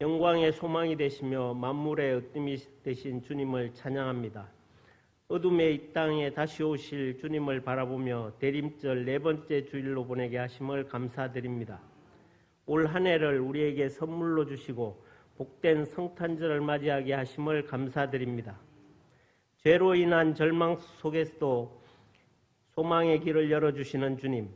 영광의 소망이 되시며 만물의 으뜸이 되신 주님을 찬양합니다. 어둠의 이 땅에 다시 오실 주님을 바라보며 대림절 네 번째 주일로 보내게 하심을 감사드립니다. 올 한 해를 우리에게 선물로 주시고 복된 성탄절을 맞이하게 하심을 감사드립니다. 죄로 인한 절망 속에서도 소망의 길을 열어주시는 주님,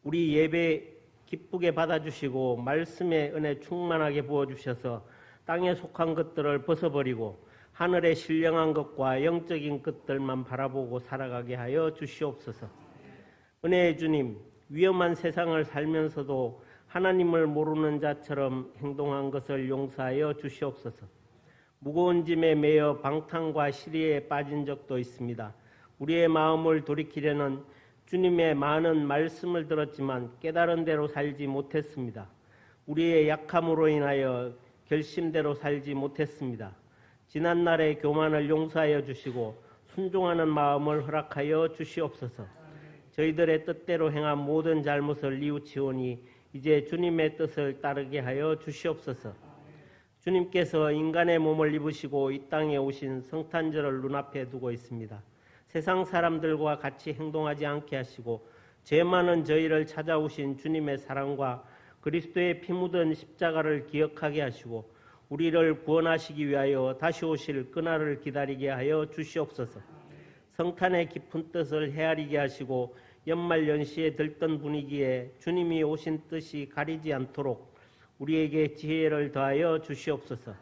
우리 예배 기쁘게 받아주시고 말씀의 은혜 충만하게 부어주셔서 땅에 속한 것들을 벗어버리고 하늘에 신령한 것과 영적인 것들만 바라보고 살아가게 하여 주시옵소서. 은혜의 주님, 위험한 세상을 살면서도 하나님을 모르는 자처럼 행동한 것을 용서하여 주시옵소서. 무거운 짐에 매여 방탕과 시리에 빠진 적도 있습니다. 우리의 마음을 돌이키려는 주님의 많은 말씀을 들었지만 깨달은 대로 살지 못했습니다. 우리의 약함으로 인하여 결심대로 살지 못했습니다. 지난날의 교만을 용서하여 주시고 순종하는 마음을 허락하여 주시옵소서. 저희들의 뜻대로 행한 모든 잘못을 뉘우치오니 이제 주님의 뜻을 따르게 하여 주시옵소서. 주님께서 인간의 몸을 입으시고 이 땅에 오신 성탄절을 눈앞에 두고 있습니다. 세상 사람들과 같이 행동하지 않게 하시고 죄 많은 저희를 찾아오신 주님의 사랑과 그리스도의 피 묻은 십자가를 기억하게 하시고 우리를 구원하시기 위하여 다시 오실 그날을 기다리게 하여 주시옵소서. 성탄의 깊은 뜻을 헤아리게 하시고 연말 연시에 들뜬 분위기에 주님이 오신 뜻이 가리지 않도록 우리에게 지혜를 더하여 주시옵소서.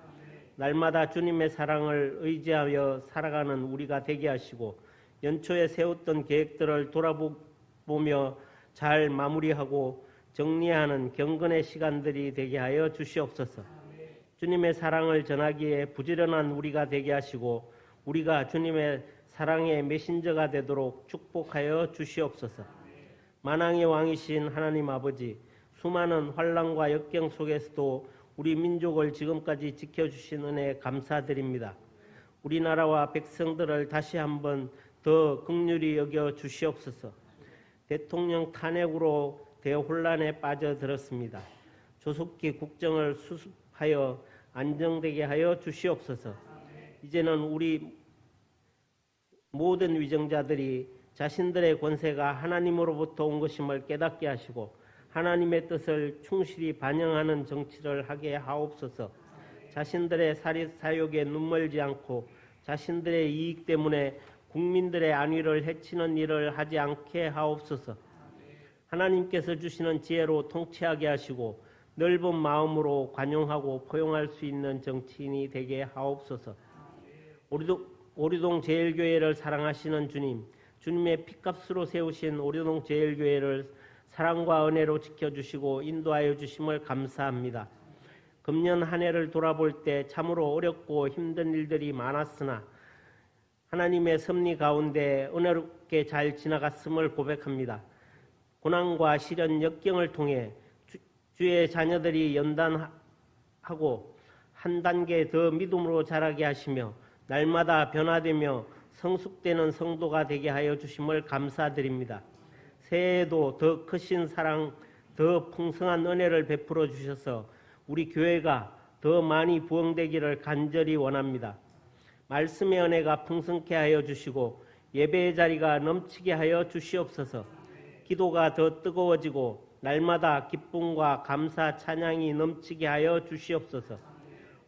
날마다 주님의 사랑을 의지하여 살아가는 우리가 되게 하시고 연초에 세웠던 계획들을 돌아보며 잘 마무리하고 정리하는 경건의 시간들이 되게 하여 주시옵소서. 주님의 사랑을 전하기에 부지런한 우리가 되게 하시고 우리가 주님의 사랑의 메신저가 되도록 축복하여 주시옵소서. 만왕의 왕이신 하나님 아버지, 수많은 환난과 역경 속에서도 우리 민족을 지금까지 지켜주신 은혜에 감사드립니다. 우리나라와 백성들을 다시 한번 더 긍휼히 여겨 주시옵소서. 대통령 탄핵으로 대혼란에 빠져들었습니다. 조속히 국정을 수습하여 안정되게 하여 주시옵소서. 이제는 우리 모든 위정자들이 자신들의 권세가 하나님으로부터 온 것임을 깨닫게 하시고 하나님의 뜻을 충실히 반영하는 정치를 하게 하옵소서. 자신들의 사욕에 눈멀지 않고 자신들의 이익 때문에 국민들의 안위를 해치는 일을 하지 않게 하옵소서. 하나님께서 주시는 지혜로 통치하게 하시고 넓은 마음으로 관용하고 포용할 수 있는 정치인이 되게 하옵소서. 오류동 제일교회를 사랑하시는 주님, 주님의 피값으로 세우신 오류동 제일교회를 사랑과 은혜로 지켜주시고 인도하여 주심을 감사합니다. 금년 한 해를 돌아볼 때 참으로 어렵고 힘든 일들이 많았으나 하나님의 섭리 가운데 은혜롭게 잘 지나갔음을 고백합니다. 고난과 시련, 역경을 통해 주의 자녀들이 연단하고 한 단계 더 믿음으로 자라게 하시며 날마다 변화되며 성숙되는 성도가 되게 하여 주심을 감사드립니다. 새해에도 더 크신 사랑, 더 풍성한 은혜를 베풀어 주셔서 우리 교회가 더 많이 부흥되기를 간절히 원합니다. 말씀의 은혜가 풍성케 하여 주시고 예배의 자리가 넘치게 하여 주시옵소서. 기도가 더 뜨거워지고 날마다 기쁨과 감사 찬양이 넘치게 하여 주시옵소서.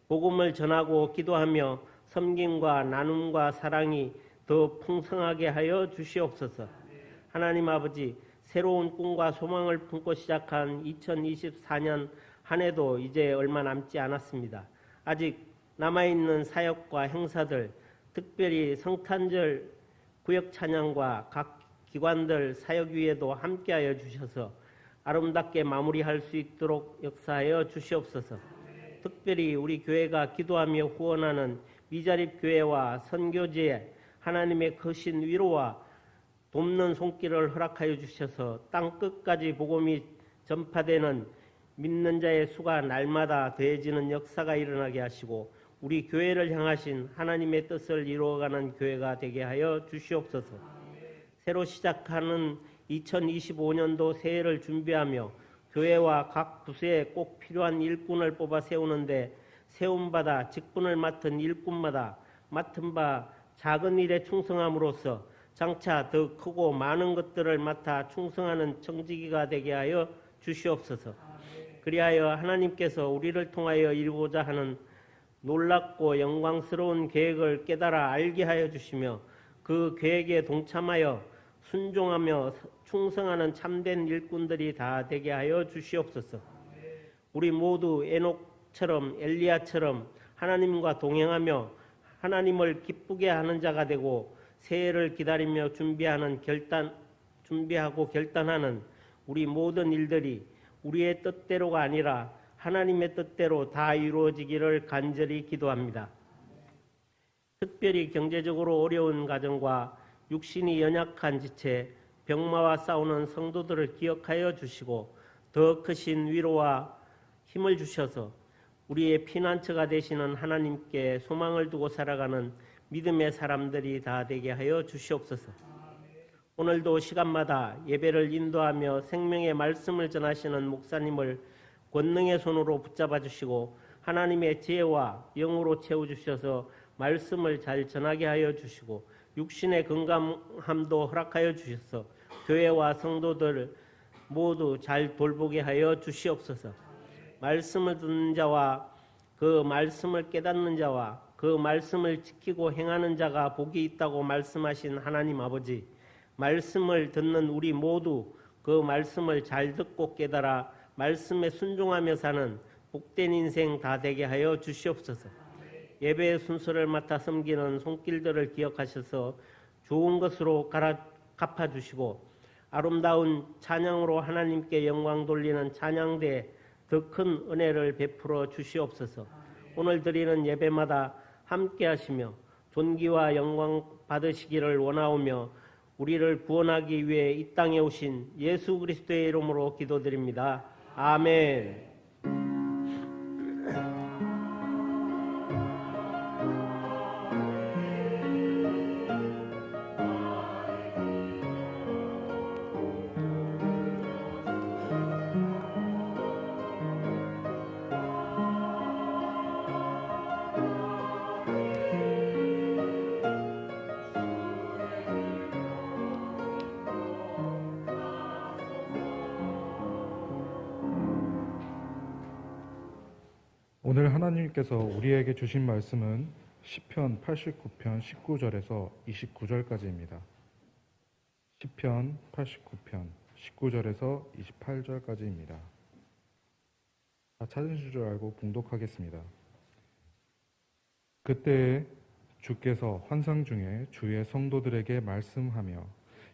복음을 전하고 기도하며 섬김과 나눔과 사랑이 더 풍성하게 하여 주시옵소서. 하나님 아버지, 새로운 꿈과 소망을 품고 시작한 2024년 한 해도 이제 얼마 남지 않았습니다. 아직 남아있는 사역과 행사들, 특별히 성탄절 구역 찬양과 각 기관들 사역위에도 함께하여 주셔서 아름답게 마무리할 수 있도록 역사하여 주시옵소서. 특별히 우리 교회가 기도하며 후원하는 미자립교회와 선교지에 하나님의 크신 위로와 돕는 손길을 허락하여 주셔서 땅 끝까지 복음이 전파되는 믿는 자의 수가 날마다 더해지는 역사가 일어나게 하시고 우리 교회를 향하신 하나님의 뜻을 이루어가는 교회가 되게 하여 주시옵소서. 새로 시작하는 2025년도 새해를 준비하며 교회와 각 부서에 꼭 필요한 일꾼을 뽑아 세우는데 세움받아 직분을 맡은 일꾼마다 맡은 바 작은 일에 충성함으로써 장차 더 크고 많은 것들을 맡아 충성하는 청지기가 되게 하여 주시옵소서. 그리하여 하나님께서 우리를 통하여 이루고자 하는 놀랍고 영광스러운 계획을 깨달아 알게 하여 주시며 그 계획에 동참하여 순종하며 충성하는 참된 일꾼들이 다 되게 하여 주시옵소서. 우리 모두 에녹처럼 엘리야처럼 하나님과 동행하며 하나님을 기쁘게 하는 자가 되고 새해를 기다리며 준비하고 결단하는 우리 모든 일들이 우리의 뜻대로가 아니라 하나님의 뜻대로 다 이루어지기를 간절히 기도합니다. 특별히 경제적으로 어려운 가정과 육신이 연약한 지체, 병마와 싸우는 성도들을 기억하여 주시고 더 크신 위로와 힘을 주셔서 우리의 피난처가 되시는 하나님께 소망을 두고 살아가는 믿음의 사람들이 다 되게 하여 주시옵소서. 오늘도 시간마다 예배를 인도하며 생명의 말씀을 전하시는 목사님을 권능의 손으로 붙잡아 주시고 하나님의 지혜와 영으로 채워주셔서 말씀을 잘 전하게 하여 주시고 육신의 건강함도 허락하여 주셔서 교회와 성도들 모두 잘 돌보게 하여 주시옵소서. 말씀을 듣는 자와 그 말씀을 깨닫는 자와 그 말씀을 지키고 행하는 자가 복이 있다고 말씀하신 하나님 아버지, 말씀을 듣는 우리 모두 그 말씀을 잘 듣고 깨달아 말씀에 순종하며 사는 복된 인생 다 되게 하여 주시옵소서. 예배의 순서를 맡아 섬기는 손길들을 기억하셔서 좋은 것으로 갚아주시고 아름다운 찬양으로 하나님께 영광 돌리는 찬양대에 더 큰 은혜를 베풀어 주시옵소서. 오늘 드리는 예배마다 함께 하시며 존귀와 영광 받으시기를 원하오며 우리를 구원하기 위해 이 땅에 오신 예수 그리스도의 이름으로 기도드립니다. 아멘. 오늘 하나님께서 우리에게 주신 말씀은 시편 89편 19절에서 29절까지입니다. 시편 89편 19절에서 28절까지입니다. 다 찾으실 줄 알고 봉독하겠습니다. 그때에 주께서 환상 중에 주의 성도들에게 말씀하며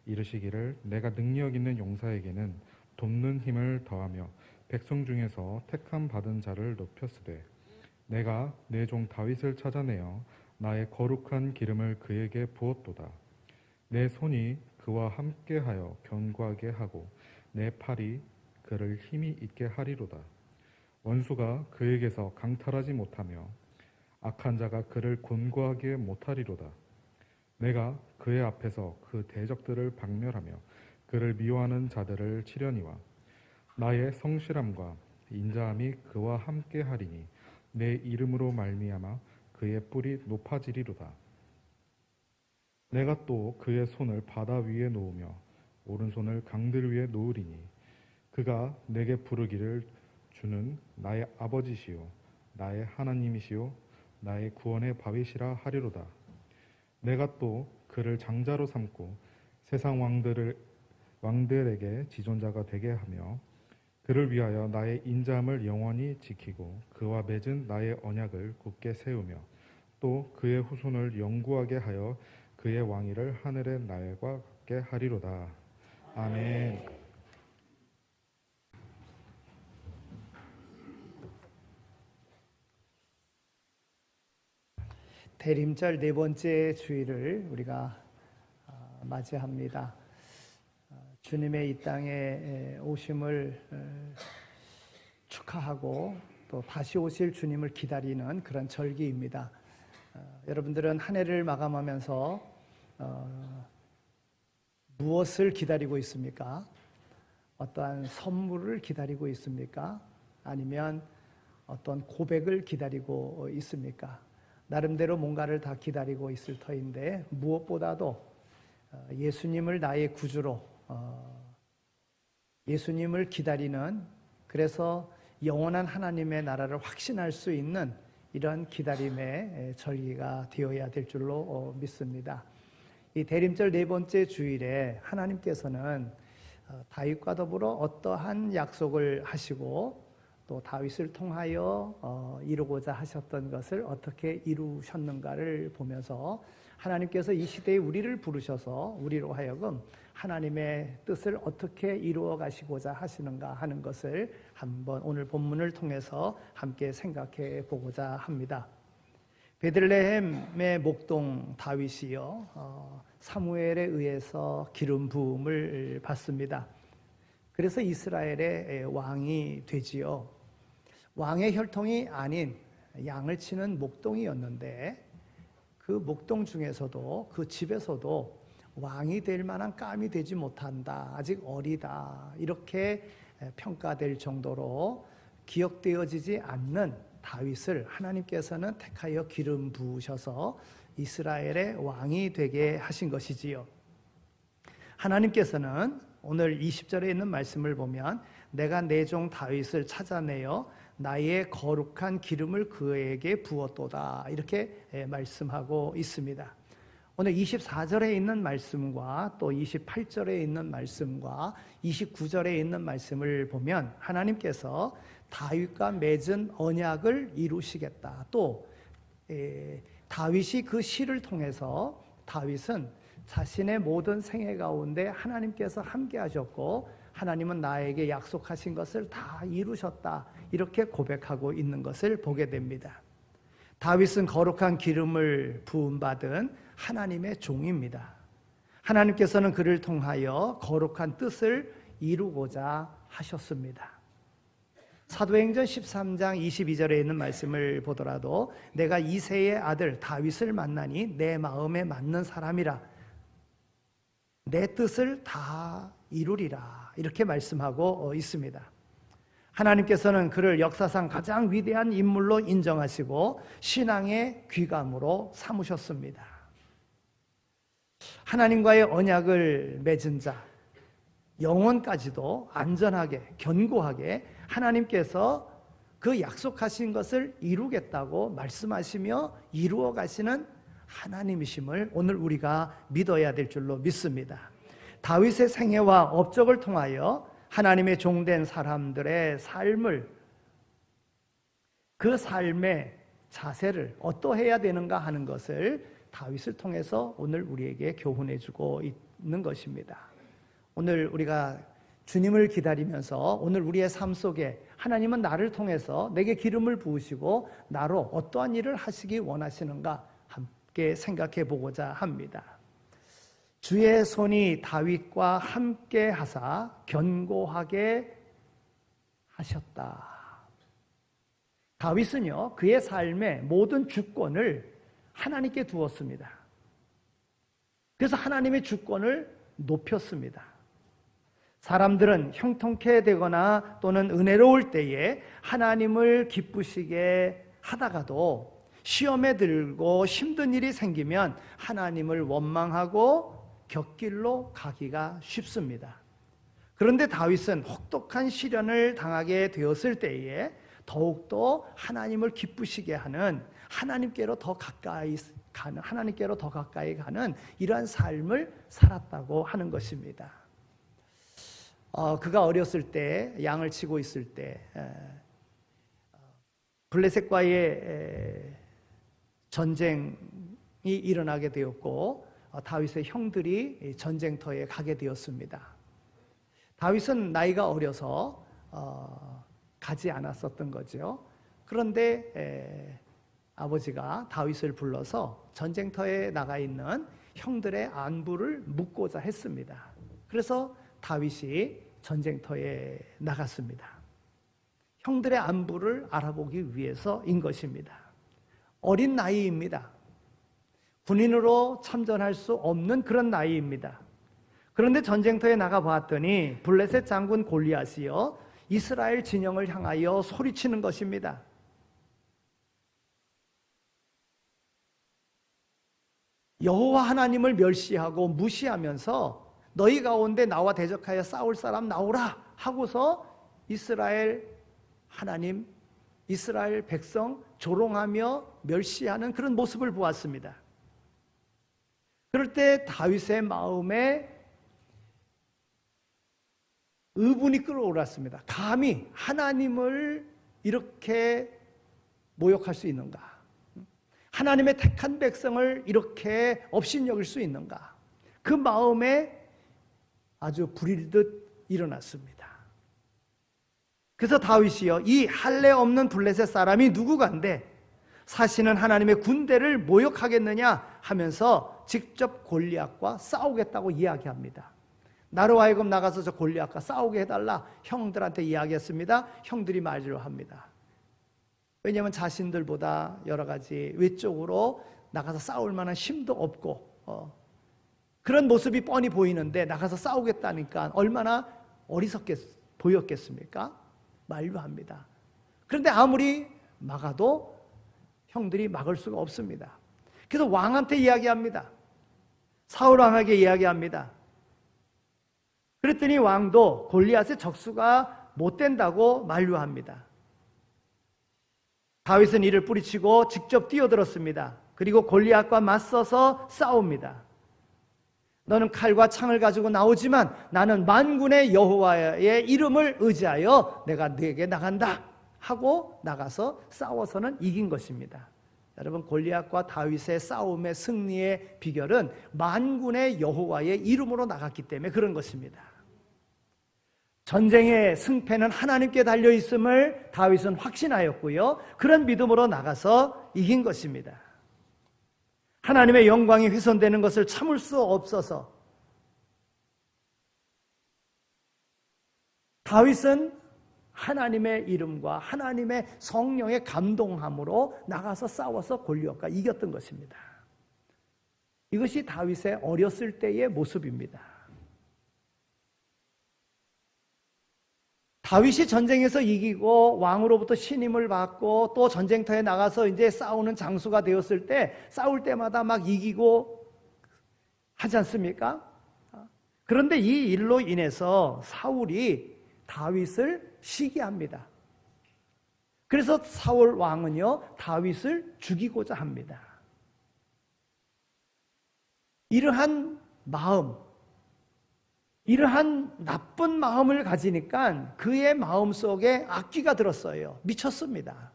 이르시기를 내가 능력 있는 용사에게는 돕는 힘을 더하며 백성 중에서 택함 받은 자를 높였으되 내가 내 종 다윗을 찾아내어 나의 거룩한 기름을 그에게 부었도다. 내 손이 그와 함께하여 견고하게 하고 내 팔이 그를 힘이 있게 하리로다. 원수가 그에게서 강탈하지 못하며 악한 자가 그를 곤고하게 못하리로다. 내가 그의 앞에서 그 대적들을 박멸하며 그를 미워하는 자들을 치려니와 나의 성실함과 인자함이 그와 함께 하리니 내 이름으로 말미암아 그의 뿔이 높아지리로다. 내가 또 그의 손을 바다 위에 놓으며 오른손을 강들 위에 놓으리니 그가 내게 부르기를 주는 나의 아버지시요 나의 하나님이시요 나의 구원의 바위시라 하리로다. 내가 또 그를 장자로 삼고 세상 왕들에게 지존자가 되게 하며 그를 위하여 나의 인자함을 영원히 지키고 그와 맺은 나의 언약을 굳게 세우며 또 그의 후손을 영구하게 하여 그의 왕위를 하늘의 날과 같게 하리로다. 아멘. 대림절 네 번째 주일을 우리가 맞이합니다. 주님의 이 땅에 오심을 축하하고 또 다시 오실 주님을 기다리는 그런 절기입니다. 여러분들은 한 해를 마감하면서 무엇을 기다리고 있습니까? 어떠한 선물을 기다리고 있습니까? 아니면 어떤 고백을 기다리고 있습니까? 나름대로 뭔가를 다 기다리고 있을 터인데 무엇보다도 예수님을 나의 구주로 예수님을 기다리는, 그래서 영원한 하나님의 나라를 확신할 수 있는 이런 기다림의 절기가 되어야 될 줄로 믿습니다. 이 대림절 네 번째 주일에 하나님께서는 다윗과 더불어 어떠한 약속을 하시고 또 다윗을 통하여 이루고자 하셨던 것을 어떻게 이루셨는가를 보면서 하나님께서 이 시대에 우리를 부르셔서 우리로 하여금 하나님의 뜻을 어떻게 이루어 가시고자 하시는가 하는 것을 한번 오늘 본문을 통해서 함께 생각해 보고자 합니다. 베들레헴의 목동 다윗이요, 사무엘에 의해서 기름 부음을 받습니다. 그래서 이스라엘의 왕이 되지요. 왕의 혈통이 아닌 양을 치는 목동이었는데 그 목동 중에서도 그 집에서도 왕이 될 만한 깜이 되지 못한다, 아직 어리다, 이렇게 평가될 정도로 기억되어지지 않는 다윗을 하나님께서는 택하여 기름 부으셔서 이스라엘의 왕이 되게 하신 것이지요. 하나님께서는 오늘 20절에 있는 말씀을 보면 내가 내 종 다윗을 찾아내어 나의 거룩한 기름을 그에게 부었도다, 이렇게 말씀하고 있습니다. 오늘 24절에 있는 말씀과 또 28절에 있는 말씀과 29절에 있는 말씀을 보면 하나님께서 다윗과 맺은 언약을 이루시겠다. 또 다윗이 그 시를 통해서 다윗은 자신의 모든 생애 가운데 하나님께서 함께 하셨고 하나님은 나에게 약속하신 것을 다 이루셨다, 이렇게 고백하고 있는 것을 보게 됩니다. 다윗은 거룩한 기름을 부음받은 하나님의 종입니다. 하나님께서는 그를 통하여 거룩한 뜻을 이루고자 하셨습니다. 사도행전 13장 22절에 있는 말씀을 보더라도 내가 이새의 아들 다윗을 만나니 내 마음에 맞는 사람이라, 내 뜻을 다 이루리라, 이렇게 말씀하고 있습니다. 하나님께서는 그를 역사상 가장 위대한 인물로 인정하시고 신앙의 귀감으로 삼으셨습니다. 하나님과의 언약을 맺은 자, 영혼까지도 안전하게 견고하게 하나님께서 그 약속하신 것을 이루겠다고 말씀하시며 이루어 가시는 하나님이심을 오늘 우리가 믿어야 될 줄로 믿습니다. 다윗의 생애와 업적을 통하여 하나님의 종된 사람들의 삶을, 그 삶의 자세를 어떠해야 되는가 하는 것을 다윗을 통해서 오늘 우리에게 교훈해 주고 있는 것입니다. 오늘 우리가 주님을 기다리면서 오늘 우리의 삶 속에 하나님은 나를 통해서 내게 기름을 부으시고 나로 어떠한 일을 하시기 원하시는가 함께 생각해 보고자 합니다. 주의 손이 다윗과 함께 하사 견고하게 하셨다. 다윗은요, 그의 삶의 모든 주권을 하나님께 두었습니다. 그래서 하나님의 주권을 높였습니다. 사람들은 형통케 되거나 또는 은혜로울 때에 하나님을 기쁘시게 하다가도 시험에 들고 힘든 일이 생기면 하나님을 원망하고 곁길로 가기가 쉽습니다. 그런데 다윗은 혹독한 시련을 당하게 되었을 때에 더욱더 하나님을 기쁘시게 하는, 하나님께로 더 가까이 가는 이러한 삶을 살았다고 하는 것입니다. 그가 어렸을 때 양을 치고 있을 때 블레셋과의 전쟁이 일어나게 되었고 다윗의 형들이 전쟁터에 가게 되었습니다. 다윗은 나이가 어려서 가지 않았었던 거죠. 그런데 아버지가 다윗을 불러서 전쟁터에 나가 있는 형들의 안부를 묻고자 했습니다. 그래서 다윗이 전쟁터에 나갔습니다. 형들의 안부를 알아보기 위해서인 것입니다. 어린 나이입니다. 군인으로 참전할 수 없는 그런 나이입니다. 그런데 전쟁터에 나가 보았더니 블레셋 장군 골리앗이요 이스라엘 진영을 향하여 소리치는 것입니다. 여호와 하나님을 멸시하고 무시하면서 너희 가운데 나와 대적하여 싸울 사람 나오라 하고서 이스라엘 하나님, 이스라엘 백성 조롱하며 멸시하는 그런 모습을 보았습니다. 그럴 때 다윗의 마음에 의분이 끌어올랐습니다. 감히 하나님을 이렇게 모욕할 수 있는가? 하나님의 택한 백성을 이렇게 업신여길 수 있는가? 그 마음에 아주 불일듯 일어났습니다. 그래서 다윗이요, 이 할례 없는 블레셋 사람이 누구간데 사시는 하나님의 군대를 모욕하겠느냐 하면서 직접 골리앗과 싸우겠다고 이야기합니다. 나로 하여금 나가서 저 골리앗과 싸우게 해달라 형들한테 이야기했습니다. 형들이 말로 합니다. 왜냐하면 자신들보다 여러 가지 외적으로 나가서 싸울 만한 힘도 없고 그런 모습이 뻔히 보이는데 나가서 싸우겠다니까 얼마나 어리석게 보였겠습니까? 만류합니다. 그런데 아무리 막아도 형들이 막을 수가 없습니다. 그래서 왕한테 이야기합니다. 사울 왕에게 이야기합니다. 그랬더니 왕도 골리앗의 적수가 못 된다고 만류합니다. 다윗은 이를 뿌리치고 직접 뛰어들었습니다. 그리고 골리앗과 맞서서 싸웁니다. 너는 칼과 창을 가지고 나오지만 나는 만군의 여호와의 이름을 의지하여 내가 네게 나간다 하고 나가서 싸워서는 이긴 것입니다. 여러분, 골리앗과 다윗의 싸움의 승리의 비결은 만군의 여호와의 이름으로 나갔기 때문에 그런 것입니다. 전쟁의 승패는 하나님께 달려있음을 다윗은 확신하였고요, 그런 믿음으로 나가서 이긴 것입니다. 하나님의 영광이 훼손되는 것을 참을 수 없어서 다윗은 하나님의 이름과 하나님의 성령의 감동함으로 나가서 싸워서 골리앗과 이겼던 것입니다. 이것이 다윗의 어렸을 때의 모습입니다. 다윗이 전쟁에서 이기고 왕으로부터 신임을 받고 또 전쟁터에 나가서 이제 싸우는 장수가 되었을 때 싸울 때마다 막 이기고 하지 않습니까? 그런데 이 일로 인해서 사울이 다윗을 시기합니다. 그래서 사울 왕은요, 다윗을 죽이고자 합니다. 이러한 마음, 이러한 나쁜 마음을 가지니까 그의 마음속에 악귀가 들었어요. 미쳤습니다.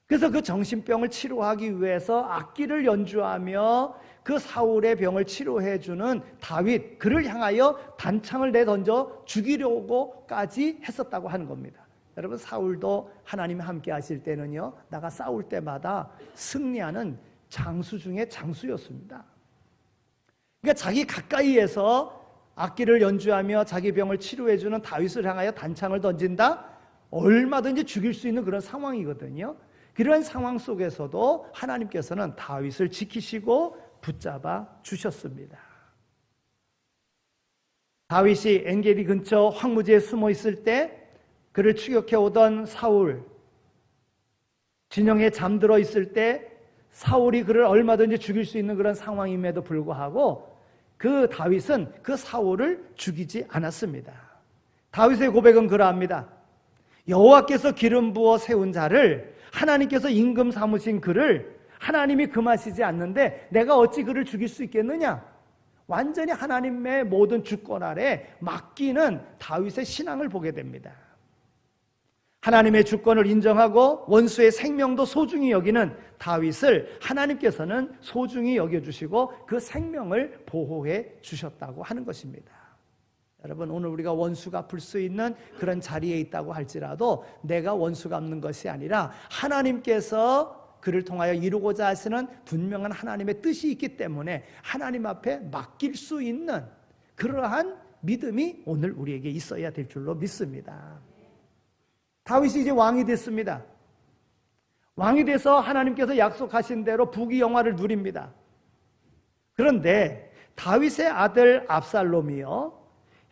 그래서 그 정신병을 치료하기 위해서 악기를 연주하며 그 사울의 병을 치료해주는 다윗, 그를 향하여 단창을 내던져 죽이려고까지 했었다고 하는 겁니다. 여러분, 사울도 하나님이 함께 하실 때는요, 나가 싸울 때마다 승리하는 장수 중에 장수였습니다. 그러니까 자기 가까이에서 악기를 연주하며 자기 병을 치료해주는 다윗을 향하여 단창을 던진다? 얼마든지 죽일 수 있는 그런 상황이거든요. 그런 상황 속에서도 하나님께서는 다윗을 지키시고 붙잡아 주셨습니다. 다윗이 엔게디 근처 황무지에 숨어 있을 때 그를 추격해 오던 사울, 진영에 잠들어 있을 때 사울이 그를 얼마든지 죽일 수 있는 그런 상황임에도 불구하고 그 다윗은 그 사울을 죽이지 않았습니다. 다윗의 고백은 그러합니다. 여호와께서 기름 부어 세운 자를, 하나님께서 임금 삼으신 그를 하나님이 금하시지 않는데 내가 어찌 그를 죽일 수 있겠느냐? 완전히 하나님의 모든 주권 아래 맡기는 다윗의 신앙을 보게 됩니다. 하나님의 주권을 인정하고 원수의 생명도 소중히 여기는 다윗을 하나님께서는 소중히 여겨주시고 그 생명을 보호해 주셨다고 하는 것입니다. 여러분, 오늘 우리가 원수 갚을 수 있는 그런 자리에 있다고 할지라도 내가 원수 갚는 것이 아니라 하나님께서 그를 통하여 이루고자 하시는 분명한 하나님의 뜻이 있기 때문에 하나님 앞에 맡길 수 있는 그러한 믿음이 오늘 우리에게 있어야 될 줄로 믿습니다. 다윗이 이제 왕이 됐습니다. 왕이 돼서 하나님께서 약속하신 대로 부귀영화를 누립니다. 그런데 다윗의 아들 압살롬이요,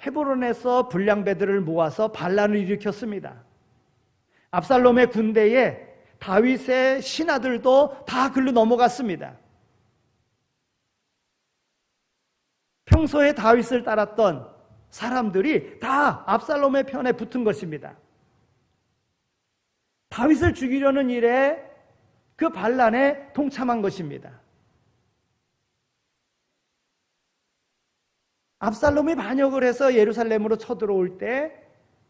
헤브론에서 불량배들을 모아서 반란을 일으켰습니다. 압살롬의 군대에 다윗의 신하들도 다 글로 넘어갔습니다. 평소에 다윗을 따랐던 사람들이 다 압살롬의 편에 붙은 것입니다. 다윗을 죽이려는 일에 그 반란에 동참한 것입니다. 압살롬이 반역을 해서 예루살렘으로 쳐들어올 때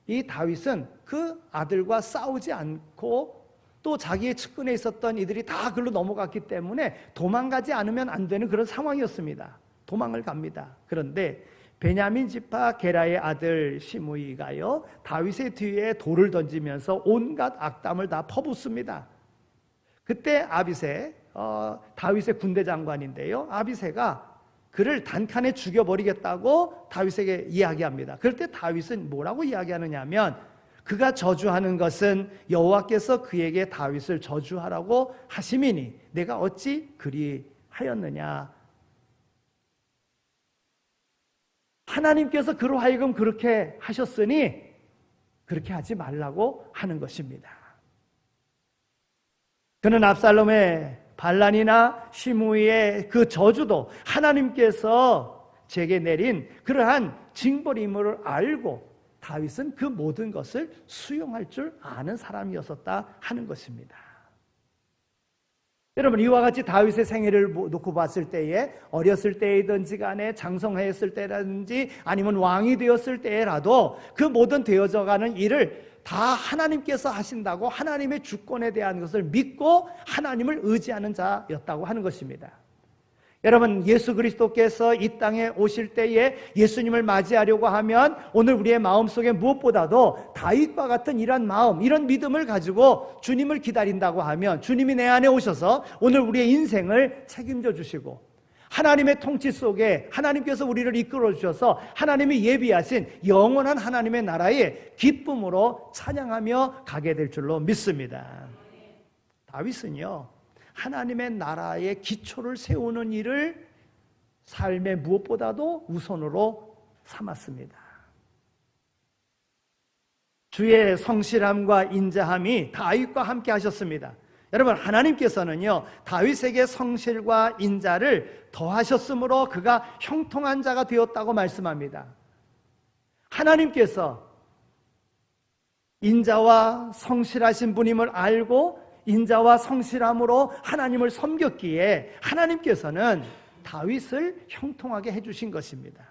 이 다윗은 그 아들과 싸우지 않고 또 자기의 측근에 있었던 이들이 다 글로 넘어갔기 때문에 도망가지 않으면 안 되는 그런 상황이었습니다. 도망을 갑니다. 그런데 베냐민 지파 게라의 아들 시므이가요, 다윗의 뒤에 돌을 던지면서 온갖 악담을 다 퍼붓습니다. 그때 아비새, 다윗의 군대 장관인데요, 아비새가 그를 단칸에 죽여버리겠다고 다윗에게 이야기합니다. 그럴 때 다윗은 뭐라고 이야기하느냐 하면, 그가 저주하는 것은 여호와께서 그에게 다윗을 저주하라고 하심이니 내가 어찌 그리하였느냐. 하나님께서 그로 하여금 그렇게 하셨으니 그렇게 하지 말라고 하는 것입니다. 그는 압살롬의 반란이나 시므이의 그 저주도 하나님께서 제게 내린 그러한 징벌임을 알고 다윗은 그 모든 것을 수용할 줄 아는 사람이었었다 하는 것입니다. 여러분, 이와 같이 다윗의 생애를 놓고 봤을 때에, 어렸을 때이든지 간에 장성하였을 때라든지 아니면 왕이 되었을 때라도 그 모든 되어져가는 일을 다 하나님께서 하신다고 하나님의 주권에 대한 것을 믿고 하나님을 의지하는 자였다고 하는 것입니다. 여러분, 예수 그리스도께서 이 땅에 오실 때에 예수님을 맞이하려고 하면 오늘 우리의 마음속에 무엇보다도 다윗과 같은 이런 마음, 이런 믿음을 가지고 주님을 기다린다고 하면 주님이 내 안에 오셔서 오늘 우리의 인생을 책임져 주시고 하나님의 통치 속에 하나님께서 우리를 이끌어 주셔서 하나님이 예비하신 영원한 하나님의 나라에 기쁨으로 찬양하며 가게 될 줄로 믿습니다. 다윗은요, 하나님의 나라의 기초를 세우는 일을 삶의 무엇보다도 우선으로 삼았습니다. 주의 성실함과 인자함이 다윗과 함께 하셨습니다. 여러분, 하나님께서는요, 다윗에게 성실과 인자를 더하셨으므로 그가 형통한 자가 되었다고 말씀합니다. 하나님께서 인자와 성실하신 분임을 알고 인자와 성실함으로 하나님을 섬겼기에 하나님께서는 다윗을 형통하게 해주신 것입니다.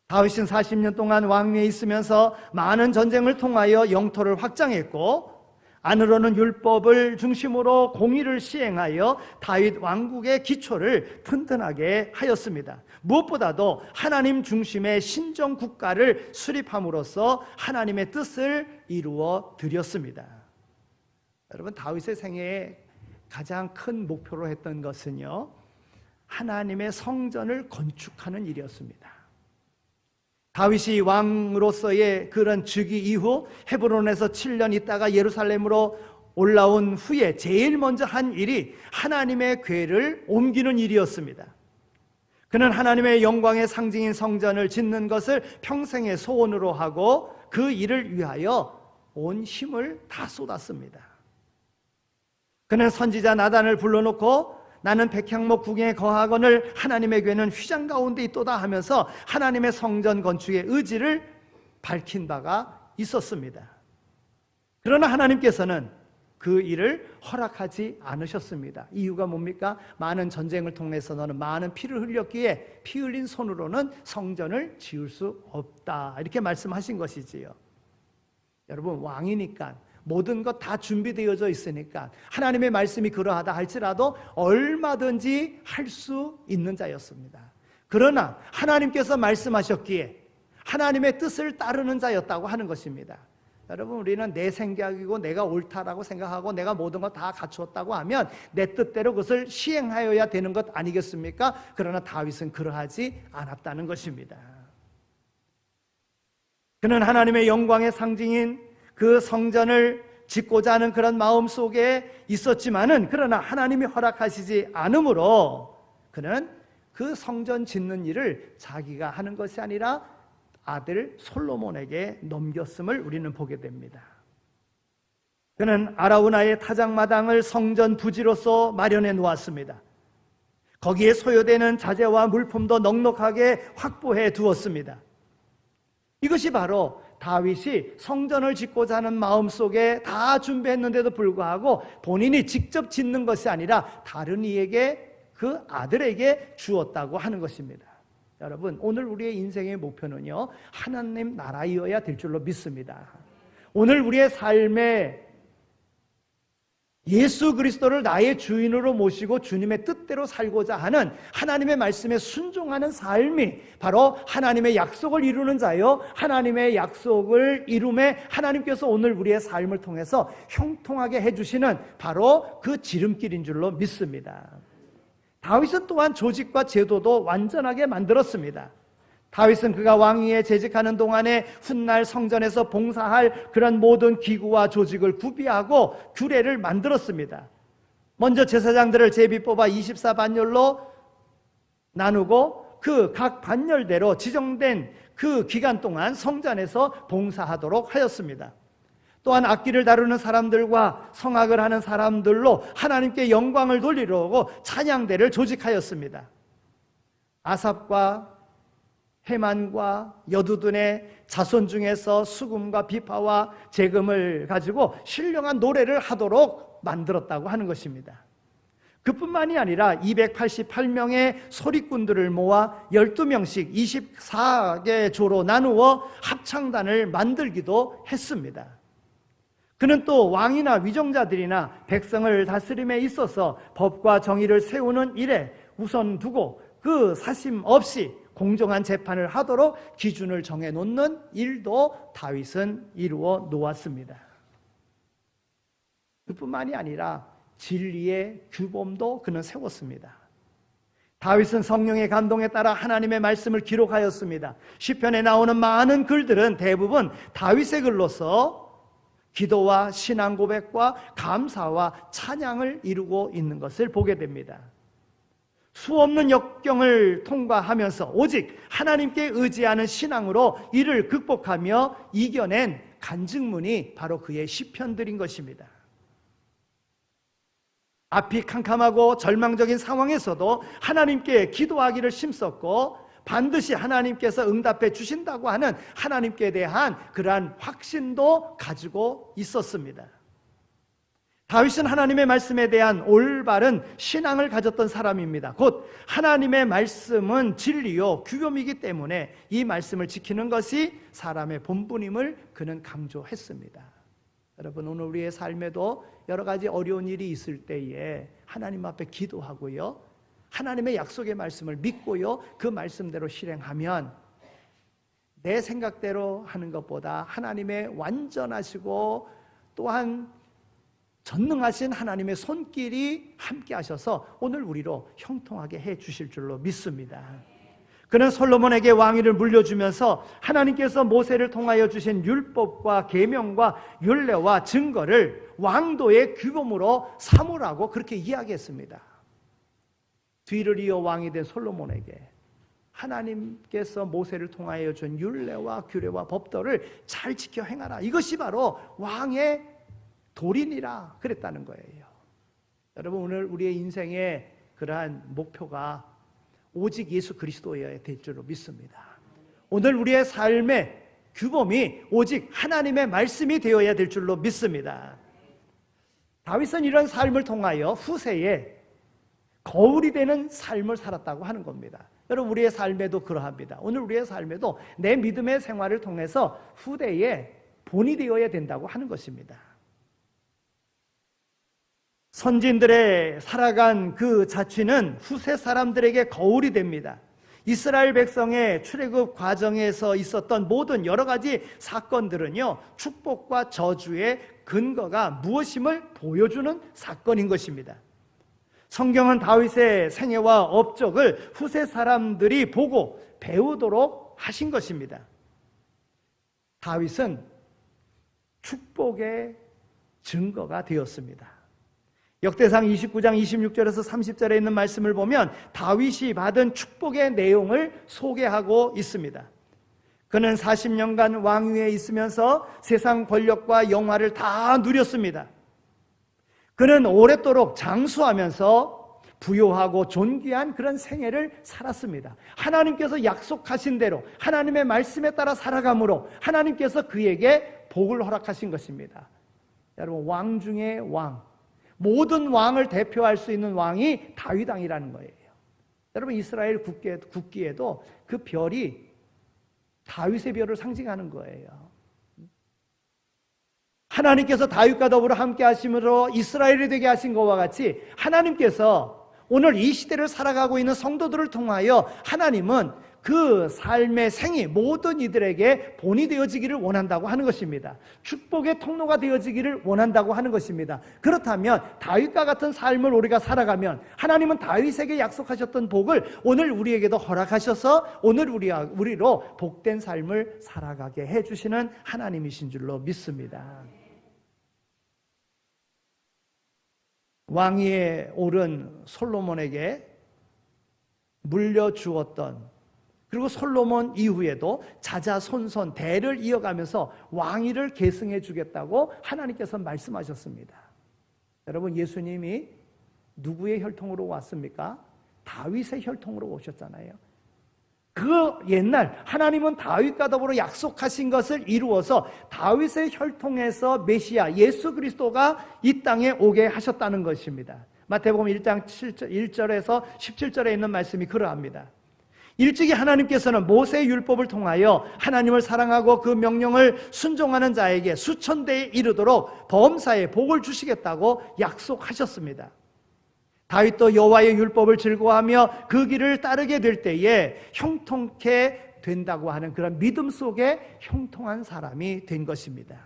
다윗은 40년 동안 왕위에 있으면서 많은 전쟁을 통하여 영토를 확장했고, 안으로는 율법을 중심으로 공의를 시행하여 다윗 왕국의 기초를 튼튼하게 하였습니다. 무엇보다도 하나님 중심의 신정 국가를 수립함으로써 하나님의 뜻을 이루어 드렸습니다. 여러분, 다윗의 생애에 가장 큰 목표로 했던 것은요, 하나님의 성전을 건축하는 일이었습니다. 다윗이 왕으로서의 그런 즉위 이후 헤브론에서 7년 있다가 예루살렘으로 올라온 후에 제일 먼저 한 일이 하나님의 궤를 옮기는 일이었습니다. 그는 하나님의 영광의 상징인 성전을 짓는 것을 평생의 소원으로 하고 그 일을 위하여 온 힘을 다 쏟았습니다. 그는 선지자 나단을 불러놓고 나는 백향목 구경에 거하거늘 하나님의 궤는 휘장 가운데 있도다 하면서 하나님의 성전 건축의 의지를 밝힌 바가 있었습니다. 그러나 하나님께서는 그 일을 허락하지 않으셨습니다. 이유가 뭡니까? 많은 전쟁을 통해서 너는 많은 피를 흘렸기에 피 흘린 손으로는 성전을 지을 수 없다, 이렇게 말씀하신 것이지요. 여러분, 왕이니까 모든 것 다 준비되어져 있으니까 하나님의 말씀이 그러하다 할지라도 얼마든지 할 수 있는 자였습니다. 그러나 하나님께서 말씀하셨기에 하나님의 뜻을 따르는 자였다고 하는 것입니다. 여러분, 우리는 내 생각이고 내가 옳다라고 생각하고 내가 모든 것 다 갖추었다고 하면 내 뜻대로 그것을 시행하여야 되는 것 아니겠습니까? 그러나 다윗은 그러하지 않았다는 것입니다. 그는 하나님의 영광의 상징인 그 성전을 짓고자 하는 그런 마음 속에 있었지만은, 그러나 하나님이 허락하시지 않으므로 그는 그 성전 짓는 일을 자기가 하는 것이 아니라 아들 솔로몬에게 넘겼음을 우리는 보게 됩니다. 그는 아라우나의 타작마당을 성전 부지로서 마련해 놓았습니다. 거기에 소요되는 자재와 물품도 넉넉하게 확보해 두었습니다. 이것이 바로 다윗이 성전을 짓고자 하는 마음속에 다 준비했는데도 불구하고 본인이 직접 짓는 것이 아니라 다른 이에게, 그 아들에게 주었다고 하는 것입니다. 여러분, 오늘 우리의 인생의 목표는요, 하나님 나라이어야 될 줄로 믿습니다. 오늘 우리의 삶에 예수 그리스도를 나의 주인으로 모시고 주님의 뜻대로 살고자 하는 하나님의 말씀에 순종하는 삶이 바로 하나님의 약속을 이루는 자요, 하나님의 약속을 이룸에 하나님께서 오늘 우리의 삶을 통해서 형통하게 해주시는 바로 그 지름길인 줄로 믿습니다. 다윗은 또한 조직과 제도도 완전하게 만들었습니다. 다윗은 그가 왕위에 재직하는 동안에 훗날 성전에서 봉사할 그런 모든 기구와 조직을 구비하고 규례를 만들었습니다. 먼저 제사장들을 제비 뽑아 24반열로 나누고 그 각 반열대로 지정된 그 기간 동안 성전에서 봉사하도록 하였습니다. 또한 악기를 다루는 사람들과 성악을 하는 사람들로 하나님께 영광을 돌리려고 찬양대를 조직하였습니다. 아삽과 헤만과 여두둔의 자손 중에서 수금과 비파와 재금을 가지고 신령한 노래를 하도록 만들었다고 하는 것입니다. 그뿐만이 아니라 288명의 소리꾼들을 모아 12명씩 24개 조로 나누어 합창단을 만들기도 했습니다. 그는 또 왕이나 위정자들이나 백성을 다스림에 있어서 법과 정의를 세우는 일에 우선 두고 그 사심 없이 공정한 재판을 하도록 기준을 정해놓는 일도 다윗은 이루어 놓았습니다. 그뿐만이 아니라 진리의 규범도 그는 세웠습니다. 다윗은 성령의 감동에 따라 하나님의 말씀을 기록하였습니다. 시편에 나오는 많은 글들은 대부분 다윗의 글로서 기도와 신앙 고백과 감사와 찬양을 이루고 있는 것을 보게 됩니다. 수없는 역경을 통과하면서 오직 하나님께 의지하는 신앙으로 이를 극복하며 이겨낸 간증문이 바로 그의 시편들인 것입니다. 앞이 캄캄하고 절망적인 상황에서도 하나님께 기도하기를 힘썼고 반드시 하나님께서 응답해 주신다고 하는 하나님께 대한 그러한 확신도 가지고 있었습니다. 다윗은 하나님의 말씀에 대한 올바른 신앙을 가졌던 사람입니다. 곧 하나님의 말씀은 진리요 규범이기 때문에 이 말씀을 지키는 것이 사람의 본분임을 그는 강조했습니다. 여러분, 오늘 우리의 삶에도 여러 가지 어려운 일이 있을 때에 하나님 앞에 기도하고요, 하나님의 약속의 말씀을 믿고요, 그 말씀대로 실행하면 내 생각대로 하는 것보다 하나님의 완전하시고 또한 전능하신 하나님의 손길이 함께 하셔서 오늘 우리로 형통하게 해 주실 줄로 믿습니다. 그는 솔로몬에게 왕위를 물려주면서 하나님께서 모세를 통하여 주신 율법과 계명과 율례와 증거를 왕도의 규범으로 삼으라고 그렇게 이야기했습니다. 뒤를 이어 왕이 된 솔로몬에게 하나님께서 모세를 통하여 준 율례와 규례와 법도를 잘 지켜 행하라, 이것이 바로 왕의 도린이라 그랬다는 거예요. 여러분, 오늘 우리의 인생의 그러한 목표가 오직 예수 그리스도여야 될 줄로 믿습니다. 오늘 우리의 삶의 규범이 오직 하나님의 말씀이 되어야 될 줄로 믿습니다. 다윗은 이런 삶을 통하여 후세에 거울이 되는 삶을 살았다고 하는 겁니다. 여러분, 우리의 삶에도 그러합니다. 오늘 우리의 삶에도 내 믿음의 생활을 통해서 후대에 본이 되어야 된다고 하는 것입니다. 선진들의 살아간 그 자취는 후세 사람들에게 거울이 됩니다. 이스라엘 백성의 출애굽 과정에서 있었던 모든 여러 가지 사건들은요, 축복과 저주의 근거가 무엇임을 보여주는 사건인 것입니다. 성경은 다윗의 생애와 업적을 후세 사람들이 보고 배우도록 하신 것입니다. 다윗은 축복의 증거가 되었습니다. 역대상 29장 26절에서 30절에 있는 말씀을 보면 다윗이 받은 축복의 내용을 소개하고 있습니다. 그는 40년간 왕위에 있으면서 세상 권력과 영화를 다 누렸습니다. 그는 오랫도록 장수하면서 부요하고 존귀한 그런 생애를 살았습니다. 하나님께서 약속하신 대로 하나님의 말씀에 따라 살아감으로 하나님께서 그에게 복을 허락하신 것입니다. 여러분, 왕 중에 왕, 모든 왕을 대표할 수 있는 왕이 다윗 왕이라는 거예요. 여러분, 이스라엘 국기에도 그 별이 다윗의 별을 상징하는 거예요. 하나님께서 다윗과 더불어 함께 하심으로 이스라엘이 되게 하신 것과 같이 하나님께서 오늘 이 시대를 살아가고 있는 성도들을 통하여 하나님은 그 삶의 생이 모든 이들에게 본이 되어지기를 원한다고 하는 것입니다. 축복의 통로가 되어지기를 원한다고 하는 것입니다. 그렇다면 다윗과 같은 삶을 우리가 살아가면 하나님은 다윗에게 약속하셨던 복을 오늘 우리에게도 허락하셔서 오늘 우리로 복된 삶을 살아가게 해주시는 하나님이신 줄로 믿습니다. 왕위에 오른 솔로몬에게 물려주었던, 그리고 솔로몬 이후에도 자자손손 대를 이어가면서 왕위를 계승해 주겠다고 하나님께서 말씀하셨습니다. 여러분, 예수님이 누구의 혈통으로 왔습니까? 다윗의 혈통으로 오셨잖아요. 그 옛날 하나님은 다윗과 더불어 약속하신 것을 이루어서 다윗의 혈통에서 메시아 예수 그리스도가 이 땅에 오게 하셨다는 것입니다. 마태복음 1장 1절에서 17절에 있는 말씀이 그러합니다. 일찍이 하나님께서는 모세의 율법을 통하여 하나님을 사랑하고 그 명령을 순종하는 자에게 수천 대에 이르도록 범사에 복을 주시겠다고 약속하셨습니다. 다윗도 여호와의 율법을 즐거워하며 그 길을 따르게 될 때에 형통케 된다고 하는 그런 믿음 속에 형통한 사람이 된 것입니다.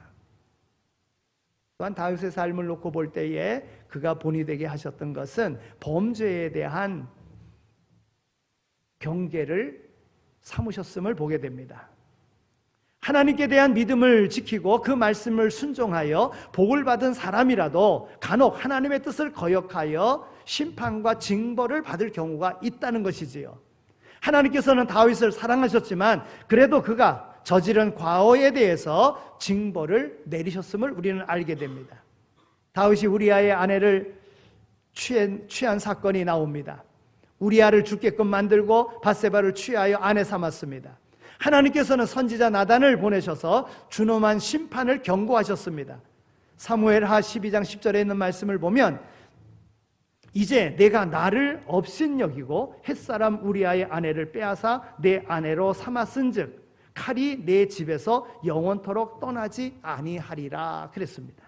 또한 다윗의 삶을 놓고 볼 때에 그가 본이 되게 하셨던 것은 범죄에 대한 경계를 삼으셨음을 보게 됩니다. 하나님께 대한 믿음을 지키고 그 말씀을 순종하여 복을 받은 사람이라도 간혹 하나님의 뜻을 거역하여 심판과 징벌을 받을 경우가 있다는 것이지요. 하나님께서는 다윗을 사랑하셨지만 그래도 그가 저지른 과오에 대해서 징벌을 내리셨음을 우리는 알게 됩니다. 다윗이 우리아의 아내를 취한 사건이 나옵니다. 우리아를 죽게끔 만들고 밧세바를 취하여 아내 삼았습니다. 하나님께서는 선지자 나단을 보내셔서 준엄한 심판을 경고하셨습니다. 사무엘하 12장 10절에 있는 말씀을 보면 이제 내가 나를 업신여기고 햇사람 우리아의 아내를 빼앗아 내 아내로 삼았은즉 칼이 내 집에서 영원토록 떠나지 아니하리라 그랬습니다.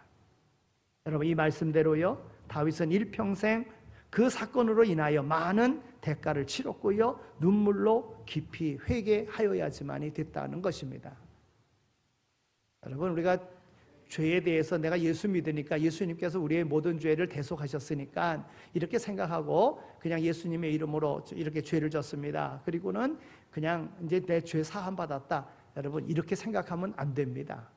여러분, 이 말씀대로요, 다윗은 일평생 그 사건으로 인하여 많은 대가를 치렀고요, 눈물로 깊이 회개하여야지만이 됐다는 것입니다. 여러분, 우리가 죄에 대해서 내가 예수 믿으니까 예수님께서 우리의 모든 죄를 대속하셨으니까 이렇게 생각하고 그냥 예수님의 이름으로 이렇게 죄를 졌습니다. 그리고는 그냥 이제 내 죄 사함 받았다. 여러분, 이렇게 생각하면 안 됩니다.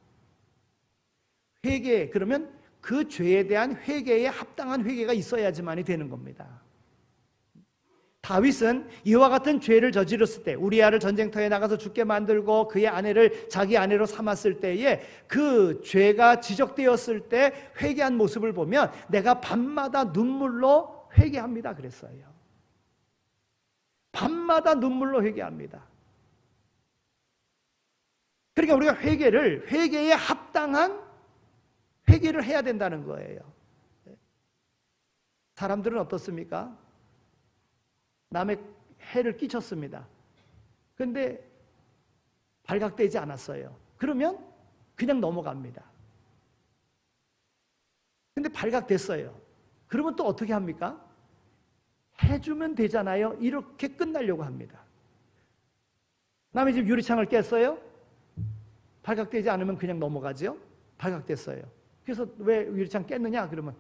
회개, 그러면 그 죄에 대한 회개에 합당한 회개가 있어야지만이 되는 겁니다. 다윗은 이와 같은 죄를 저질렀을 때, 우리아를 전쟁터에 나가서 죽게 만들고 그의 아내를 자기 아내로 삼았을 때에 그 죄가 지적되었을 때 회개한 모습을 보면 내가 밤마다 눈물로 회개합니다 그랬어요. 밤마다 눈물로 회개합니다. 그러니까 우리가 회개에 합당한 회개를 해야 된다는 거예요. 사람들은 어떻습니까? 남의 해를 끼쳤습니다. 그런데 발각되지 않았어요. 그러면 그냥 넘어갑니다. 근데 발각됐어요. 그러면 또 어떻게 합니까? 해주면 되잖아요. 이렇게 끝나려고 합니다. 남의 집 유리창을 깼어요. 발각되지 않으면 그냥 넘어가죠. 발각됐어요. 그래서 왜 유리창 깼느냐? 그러면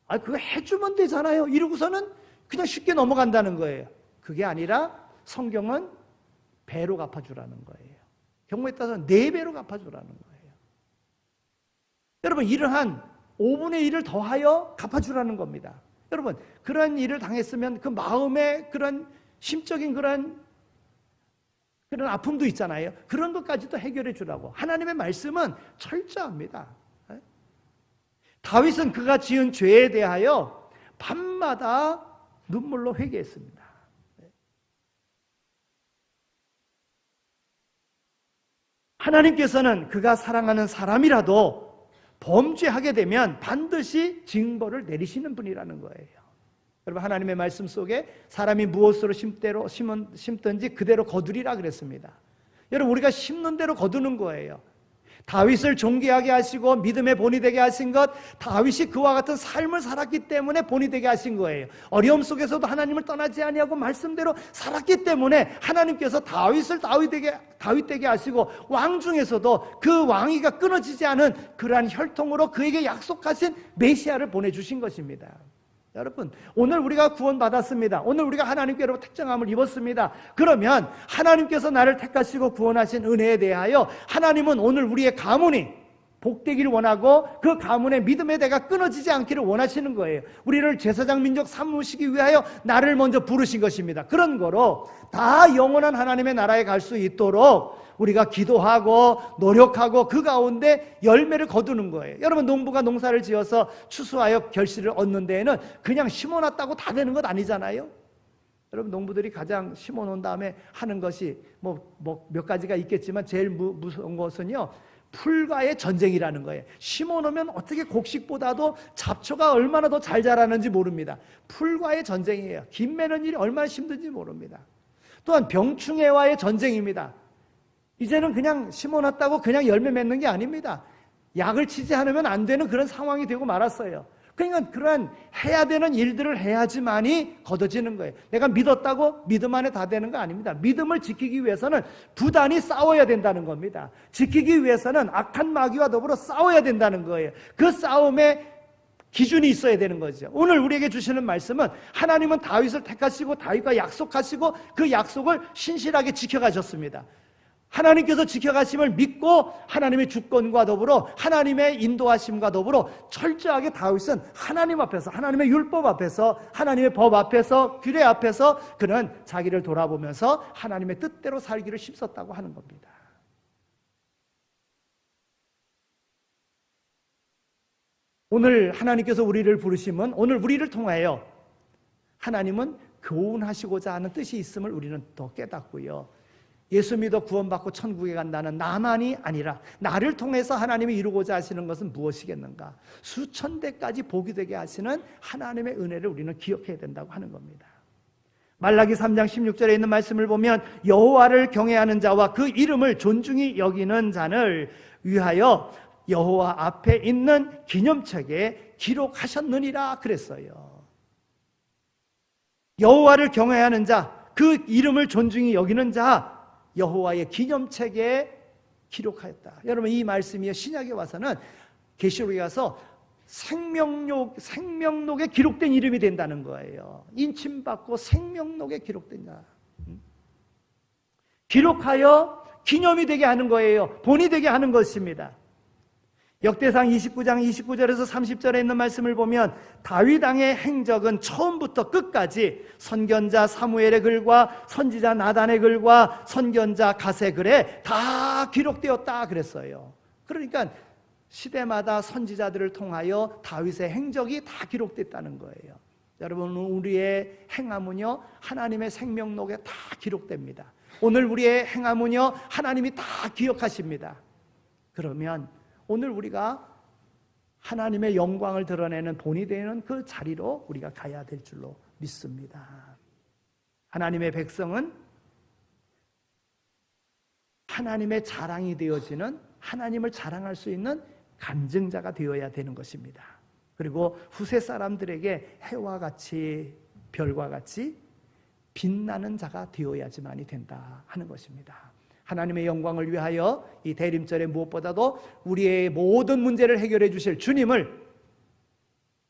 그거 해주면 되잖아요. 이러고서는 그냥 쉽게 넘어간다는 거예요. 그게 아니라 성경은 배로 갚아주라는 거예요. 경우에 따라서 4배로 갚아주라는 거예요. 여러분, 이러한 5분의 1을 더하여 갚아주라는 겁니다. 여러분, 그런 일을 당했으면 그 마음의 그런 심적인 그런 아픔도 있잖아요. 그런 것까지도 해결해 주라고. 하나님의 말씀은 철저합니다. 다윗은 그가 지은 죄에 대하여 밤마다 눈물로 회개했습니다. 하나님께서는 그가 사랑하는 사람이라도 범죄하게 되면 반드시 징벌을 내리시는 분이라는 거예요. 여러분, 하나님의 말씀 속에 사람이 무엇으로 심든지 그대로 거두리라 그랬습니다. 여러분, 우리가 심는 대로 거두는 거예요. 다윗을 존귀하게 하시고 믿음의 본이 되게 하신 것, 다윗이 그와 같은 삶을 살았기 때문에 본이 되게 하신 거예요. 어려움 속에서도 하나님을 떠나지 아니하고 말씀대로 살았기 때문에 하나님께서 다윗을 다윗 되게 하시고, 왕 중에서도 그 왕위가 끊어지지 않은 그러한 혈통으로 그에게 약속하신 메시아를 보내주신 것입니다. 여러분, 오늘 우리가 구원받았습니다. 오늘 우리가 하나님께로 택정함을 입었습니다. 그러면 하나님께서 나를 택하시고 구원하신 은혜에 대하여 하나님은 오늘 우리의 가문이 복되기를 원하고 그 가문의 믿음의 대가 끊어지지 않기를 원하시는 거예요. 우리를 제사장 민족 삼으시기 위하여 나를 먼저 부르신 것입니다. 그런 거로 다 영원한 하나님의 나라에 갈 수 있도록 우리가 기도하고 노력하고 그 가운데 열매를 거두는 거예요. 여러분, 농부가 농사를 지어서 추수하여 결실을 얻는 데에는 그냥 심어놨다고 다 되는 것 아니잖아요. 여러분, 농부들이 가장 심어놓은 다음에 하는 것이 몇 가지가 있겠지만 제일 무서운 것은요, 풀과의 전쟁이라는 거예요. 심어놓으면 어떻게 곡식보다도 잡초가 얼마나 더 잘 자라는지 모릅니다. 풀과의 전쟁이에요. 김 매는 일이 얼마나 힘든지 모릅니다. 또한 병충해와의 전쟁입니다. 이제는 그냥 심어놨다고 그냥 열매 맺는 게 아닙니다. 약을 치지 않으면 안 되는 그런 상황이 되고 말았어요. 그러니까 그런 해야 되는 일들을 해야지만이 거둬지는 거예요. 내가 믿었다고 믿음 안에 다 되는 거 아닙니다. 믿음을 지키기 위해서는 부단히 싸워야 된다는 겁니다. 지키기 위해서는 악한 마귀와 더불어 싸워야 된다는 거예요. 그 싸움에 기준이 있어야 되는 거죠. 오늘 우리에게 주시는 말씀은 하나님은 다윗을 택하시고 다윗과 약속하시고 그 약속을 신실하게 지켜가셨습니다. 하나님께서 지켜가심을 믿고 하나님의 주권과 더불어 하나님의 인도하심과 더불어 철저하게 다윗은 하나님 앞에서, 하나님의 율법 앞에서, 하나님의 법 앞에서, 규례 앞에서 그는 자기를 돌아보면서 하나님의 뜻대로 살기를 힘썼다고 하는 겁니다. 오늘 하나님께서 우리를 부르심은 오늘 우리를 통하여 하나님은 교훈하시고자 하는 뜻이 있음을 우리는 더 깨닫고요, 예수 믿어 구원받고 천국에 간다는 나만이 아니라 나를 통해서 하나님이 이루고자 하시는 것은 무엇이겠는가? 수천 대까지 복이 되게 하시는 하나님의 은혜를 우리는 기억해야 된다고 하는 겁니다. 말라기 3장 16절에 있는 말씀을 보면 여호와를 경외하는 자와 그 이름을 존중히 여기는 자를 위하여 여호와 앞에 있는 기념책에 기록하셨느니라 그랬어요. 여호와를 경외하는 자, 그 이름을 존중히 여기는 자, 여호와의 기념책에 기록하였다. 여러분, 이 말씀이 신약에 와서는 계시록에 가서 생명록에 기록된 이름이 된다는 거예요. 인침받고 생명록에 기록된 자, 기록하여 기념이 되게 하는 거예요. 본이 되게 하는 것입니다. 역대상 29장 29절에서 30절에 있는 말씀을 보면 다윗 왕의 행적은 처음부터 끝까지 선견자 사무엘의 글과 선지자 나단의 글과 선견자 갓의 글에 다 기록되었다 그랬어요. 그러니까 시대마다 선지자들을 통하여 다윗의 행적이 다 기록됐다는 거예요. 여러분, 우리의 행함은요 하나님의 생명록에 다 기록됩니다. 오늘 우리의 행함은요 하나님이 다 기억하십니다. 그러면 오늘 우리가 하나님의 영광을 드러내는 본이 되는 그 자리로 우리가 가야 될 줄로 믿습니다. 하나님의 백성은 하나님의 자랑이 되어지는, 하나님을 자랑할 수 있는 간증자가 되어야 되는 것입니다. 그리고 후세 사람들에게 해와 같이 별과 같이 빛나는 자가 되어야지만이 된다 하는 것입니다. 하나님의 영광을 위하여 이 대림절에 무엇보다도 우리의 모든 문제를 해결해 주실 주님을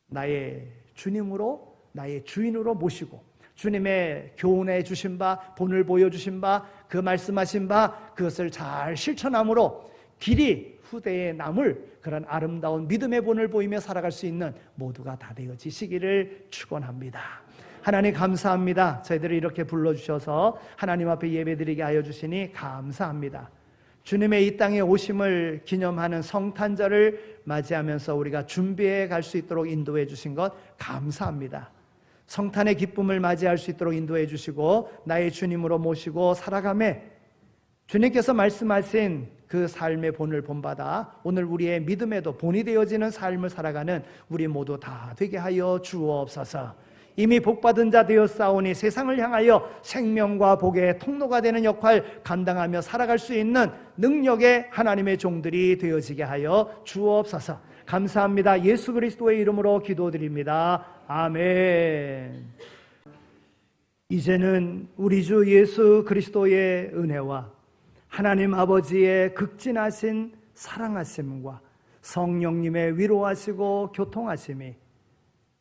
나의 주님으로, 나의 주인으로 모시고 주님의 교훈해 주신 바, 본을 보여주신 바, 그 말씀하신 바, 그것을 잘 실천함으로 길이 후대에 남을 그런 아름다운 믿음의 본을 보이며 살아갈 수 있는 모두가 다 되어지시기를 축원합니다. 하나님 감사합니다. 저희들을 이렇게 불러주셔서 하나님 앞에 예배드리게 하여 주시니 감사합니다. 주님의 이 땅에 오심을 기념하는 성탄절을 맞이하면서 우리가 준비해 갈 수 있도록 인도해 주신 것 감사합니다. 성탄의 기쁨을 맞이할 수 있도록 인도해 주시고 나의 주님으로 모시고 살아가매 주님께서 말씀하신 그 삶의 본을 본받아 오늘 우리의 믿음에도 본이 되어지는 삶을 살아가는 우리 모두 다 되게 하여 주옵소서. 이미 복받은 자 되었사오니 세상을 향하여 생명과 복의 통로가 되는 역할 감당하며 살아갈 수 있는 능력의 하나님의 종들이 되어지게 하여 주옵소서. 감사합니다. 예수 그리스도의 이름으로 기도드립니다. 아멘. 이제는 우리 주 예수 그리스도의 은혜와 하나님 아버지의 극진하신 사랑하심과 성령님의 위로하시고 교통하심이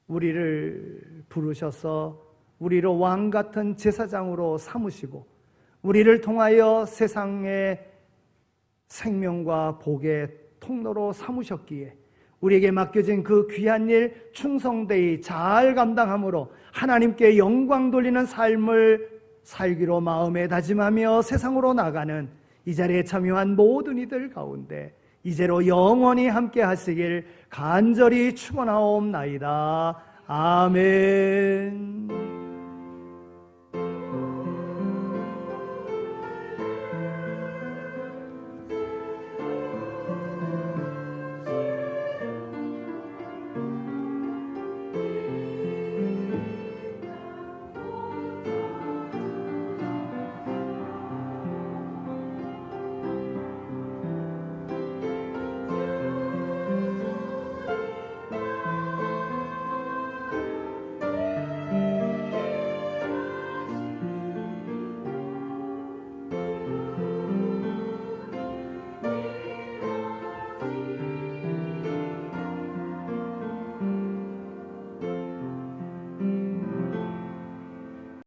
우리를 부르셔서 우리를 왕같은 제사장으로 삼으시고 우리를 통하여 세상의 생명과 복의 통로로 삼으셨기에 우리에게 맡겨진 그 귀한 일 충성되이 잘 감당함으로 하나님께 영광 돌리는 삶을 살기로 마음에 다짐하며 세상으로 나가는 이 자리에 참여한 모든 이들 가운데 이제로 영원히 함께 하시길 간절히 축원하옵나이다. 아멘.